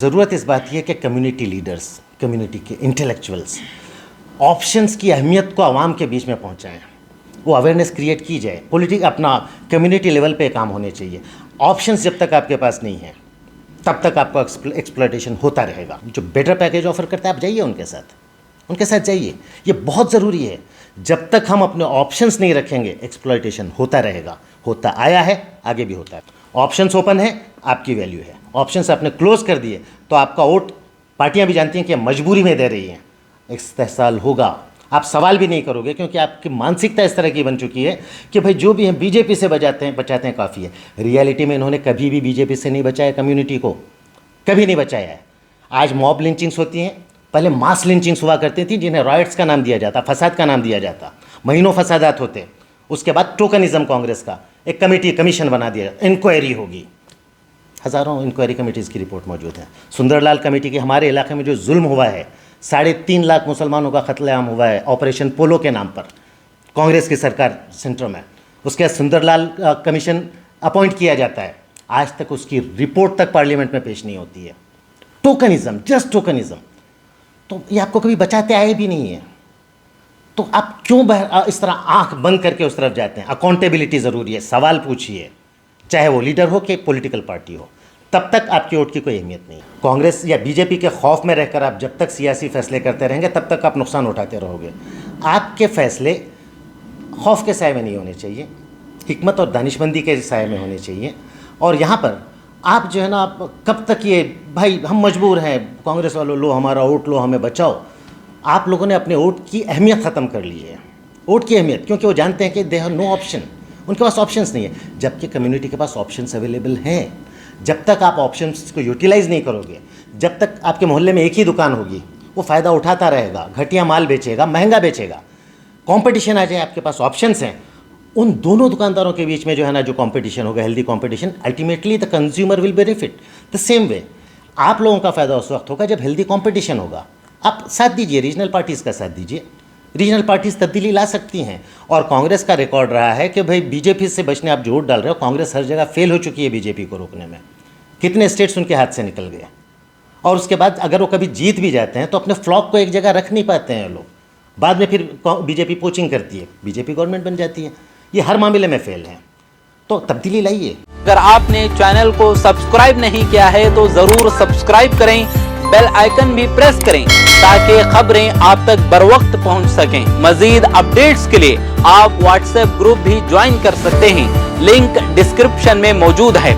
ज़रूरत इस बात की है कि कम्युनिटी लीडर्स, कम्युनिटी के इंटेलेक्चुअल्स ऑप्शंस की अहमियत को आवाम के बीच में पहुंचाएं, वो अवेयरनेस क्रिएट की जाए। अपना कम्युनिटी लेवल पे काम होने चाहिए। ऑप्शंस जब तक आपके पास नहीं है तब तक आपका एक्सप्लॉयटेशन होता रहेगा। जो बेटर पैकेज ऑफर करता है आप जाइए उनके साथ जाइए, ये बहुत ज़रूरी है। जब तक हम अपने ऑप्शंस नहीं रखेंगे एक्सप्लॉयटेशन होता रहेगा, होता आया है, आगे भी होता है। ऑप्शंस ओपन है, आपकी वैल्यू है। ऑप्शंस आपने क्लोज कर दिए तो आपका वोट पार्टियां भी जानती हैं कि मजबूरी में दे रही हैं, इस्तेहसाल होगा। आप सवाल भी नहीं करोगे क्योंकि आपकी मानसिकता इस तरह की बन चुकी है कि भाई जो भी हैं बीजेपी से बचाते हैं काफ़ी है। रियलिटी में इन्होंने कभी भी बीजेपी से नहीं बचाया, कम्युनिटी को कभी नहीं बचाया है। आज मॉब लिंचिंग्स होती हैं, पहले मास लिंचिंग्स हुआ करती थी जिन्हें रॉयट्स का नाम दिया जाता, फसाद का नाम दिया जाता, महीनों फसादात होते। उसके बाद टोकनिज्म कांग्रेस का एक कमीशन बना दिया, इंक्वायरी होगी। हज़ारों इंक्वायरी कमेटीज़ की रिपोर्ट मौजूद है। सुंदरलाल कमेटी की हमारे इलाके में जो जुल्म हुआ है, 3.5 लाख मुसलमानों का कत्लेआम हुआ है ऑपरेशन पोलो के नाम पर, कांग्रेस की सरकार सेंटर में। उसके बाद सुंदरलाल कमीशन अपॉइंट किया जाता है, आज तक उसकी रिपोर्ट तक पार्लियामेंट में पेश नहीं होती है। Tokenism, just tokenism. तो ये आपको कभी बचाते आए भी नहीं है, तो आप क्यों इस तरह आंख बंद करके उस तरफ जाते हैं? अकाउंटेबिलिटी ज़रूरी है, सवाल पूछिए, चाहे वो लीडर हो कि पॉलिटिकल पार्टी हो, तब तक आपकी वोट की कोई अहमियत नहीं। कांग्रेस या बीजेपी के खौफ में रहकर आप जब तक सियासी फैसले करते रहेंगे तब तक आप नुकसान उठाते रहोगे। आपके फैसले खौफ के साए में नहीं होने चाहिए, हिकमत और दानिशमंदी के साए में होने चाहिए। और यहाँ पर आप जो है ना, आप कब तक ये भाई हम मजबूर हैं, कांग्रेस वालों लो हमारा वोट लो, हमें बचाओ। आप लोगों ने अपने वोट की अहमियत ख़त्म कर ली है, वोट की अहमियत, क्योंकि वो जानते हैं कि दे हैव नो ऑप्शन, उनके पास ऑप्शंस नहीं है। जबकि कम्युनिटी के पास ऑप्शंस अवेलेबल हैं। जब तक आप ऑप्शंस को यूटिलाइज़ नहीं करोगे, जब तक आपके मोहल्ले में एक ही दुकान होगी, वो फ़ायदा उठाता रहेगा, घटिया माल बेचेगा, महंगा बेचेगा। कंपटीशन आ जाए, आपके पास ऑप्शंस हैं, उन दोनों दुकानदारों के बीच में जो है ना, जो कंपटीशन होगा, healthy competition, ultimately the consumer will benefit. The same way आप लोगों का फ़ायदा उस वक्त होगा जब हेल्दी कंपटीशन होगा। आप साथ दीजिए, रीजनल पार्टीज़ का साथ दीजिए। रीजनल पार्टीज़ तब्दीली ला सकती हैं। और कांग्रेस का रिकॉर्ड रहा है कि भाई बीजेपी से बचने आप जो वोट डाल रहे हो, कांग्रेस हर जगह फेल हो चुकी है बीजेपी को रोकने में। कितने स्टेट्स उनके हाथ से निकल गए। और उसके बाद अगर वो कभी जीत भी जाते हैं तो अपने फ्लॉक को एक जगह रख नहीं पाते हैं लोग, बाद में फिर बीजेपी पोचिंग करती है, बीजेपी गवर्नमेंट बन जाती है। ये हर मामले में फेल है, तो तब्दीली लाइए। अगर आपने चैनल को सब्सक्राइब नहीं किया है तो जरूर सब्सक्राइब करें, बेल आइकन भी प्रेस करें ताकि खबरें आप तक बर वक्त पहुंच सकें। मजीद अपडेट्स के लिए आप व्हाट्सएप ग्रुप भी ज्वाइन कर सकते हैं, लिंक डिस्क्रिप्शन में मौजूद है।